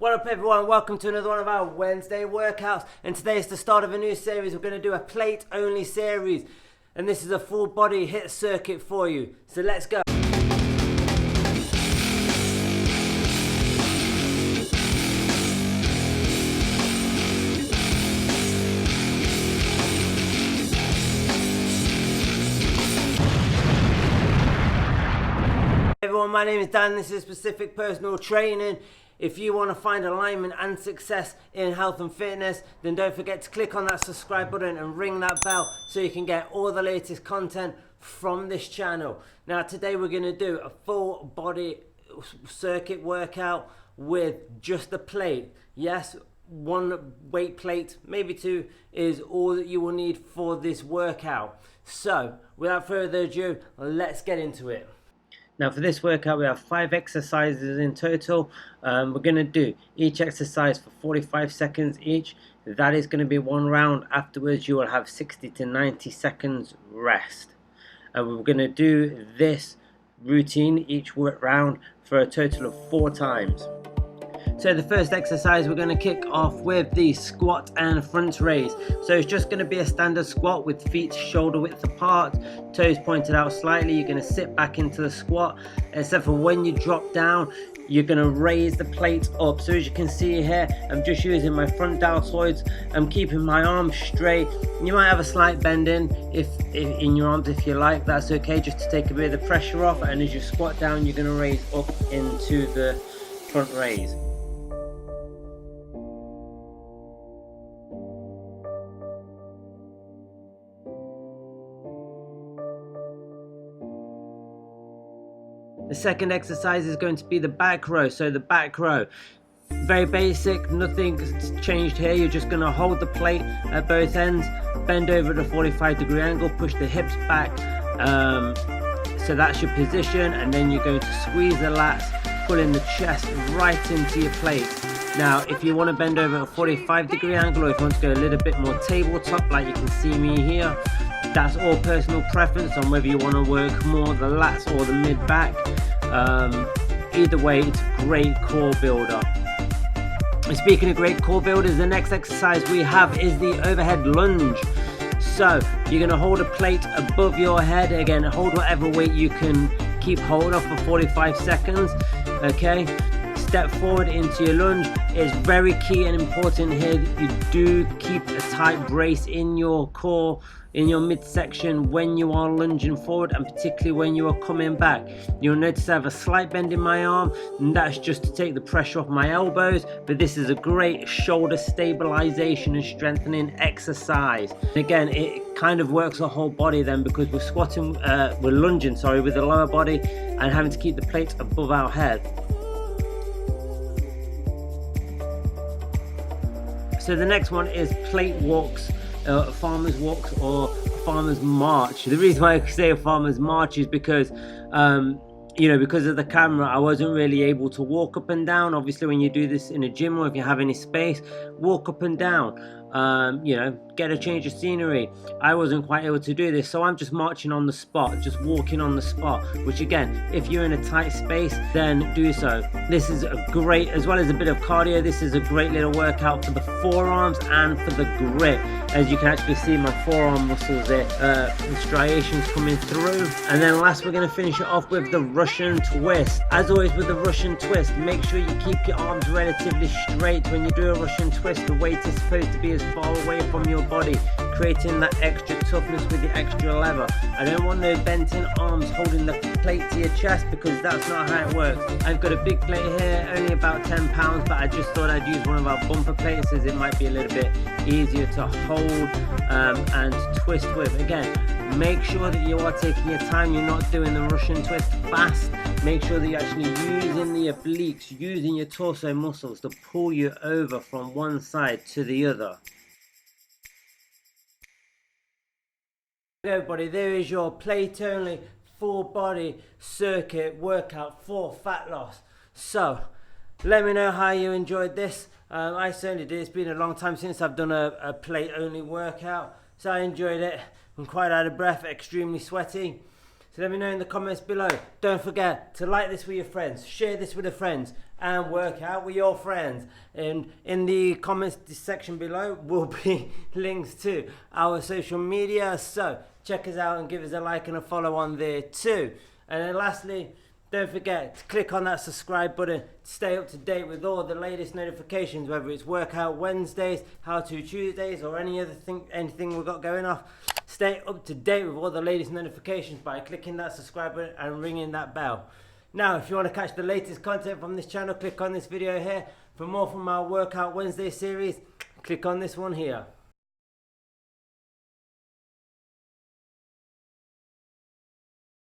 What up everyone, welcome to another one of our Wednesday workouts, and today is the start of a new series. We're going to do a plate only series, and this is a full body hit circuit for you, so let's go. Everyone, my name is Dan, this is Specific Personal Training. If you want to find alignment and success in health and fitness, then don't forget to click on that subscribe button and ring that bell so you can get all the latest content from this channel. Now today we're going to do a full body circuit workout with just a plate. Yes, one weight plate, maybe two, is all that you will need for this workout. So without further ado, let's get into it. Now for this workout we have 5 exercises in total. We're going to do each exercise for 45 seconds each. That is going to be one round. Afterwards you will have 60 to 90 seconds rest. And we're going to do this routine each round for a total of 4 times. So the first exercise we're going to kick off with the squat and front raise. So it's just going to be a standard squat with feet shoulder width apart, toes pointed out slightly. You're going to sit back into the squat, except for when you drop down you're going to raise the plate up. So as you can see here, I'm just using my front deltoids. I'm keeping my arms straight. You might have a slight bend in your arms if you like, that's okay, just to take a bit of the pressure off. And as you squat down you're going to raise up into the front raise. The second exercise is going to be the back row. So the back row, very basic, nothing's changed here. You're just going to hold the plate at both ends, bend over at a 45-degree angle, push the hips back, so that's your position, and then you're going to squeeze the lats, pulling the chest right into your plate. Now if you want to bend over at a 45-degree angle, or if you want to go a little bit more tabletop like you can see me here, that's all personal preference on whether you want to work more the lats or the mid-back. Either way, it's a great core builder. And speaking of great core builders, the next exercise we have is the overhead lunge. So you're going to hold a plate above your head. Again, hold whatever weight you can keep hold of for 45 seconds. Okay, step forward into your lunge. It's very key and important here that you do keep a tight brace in your core, in your midsection when you are lunging forward, and particularly when you are coming back. You'll notice I have a slight bend in my arm, and that's just to take the pressure off my elbows, but this is a great shoulder stabilization and strengthening exercise. Again, it kind of works the whole body then, because we're squatting, we're lunging, sorry, with the lower body and having to keep the plate above our head. So the next one is plate walks, farmer's walks or farmer's march. The reason why I say a farmer's march is because because of the camera I wasn't really able to walk up and down. Obviously when you do this in a gym, or if you have any space, walk up and down, get a change of scenery. I wasn't quite able to do this, so I'm just marching on the spot, just walking on the spot, which again, if you're in a tight space, then do so. This is a great, as well as a bit of cardio, this is a great little workout for the forearms and for the grip. As you can actually see my forearm muscles there, the striations coming through. And then last we're going to finish it off with the Russian twist. As always with the Russian twist, make sure you keep your arms relatively straight. When you do a Russian twist, the weight is supposed to be as far away from your body, creating that extra toughness with the extra lever. I don't want no bent in arms holding the plate to your chest, because that's not how it works. I've got a big plate here, only about 10 pounds, but I just thought I'd use one of our bumper plates as it might be a little bit easier to hold and twist with. Again, make sure that you are taking your time, you're not doing the Russian twist fast. Make sure that you're actually using the obliques, using your torso muscles to pull you over from one side to the other. Everybody, there is your plate only full body circuit workout for fat loss. So let me know how you enjoyed this. I certainly did. It's been a long time since I've done a plate only workout, so I enjoyed it. I'm quite out of breath, extremely sweaty. So let me know in the comments below. Don't forget to like this with your friends, share this with your friends, and work out with your friends. And in the comments section below will be links to our social media, so check us out and give us a like and a follow on there too. And then lastly, don't forget to click on that subscribe button to stay up to date with all the latest notifications, whether it's Workout Wednesdays, How To Tuesdays, or anything we've got going off. Stay up to date with all the latest notifications by clicking that subscribe button and ringing that bell. Now, if you want to catch the latest content from this channel, click on this video here. For more from our Workout Wednesday series, click on this one here.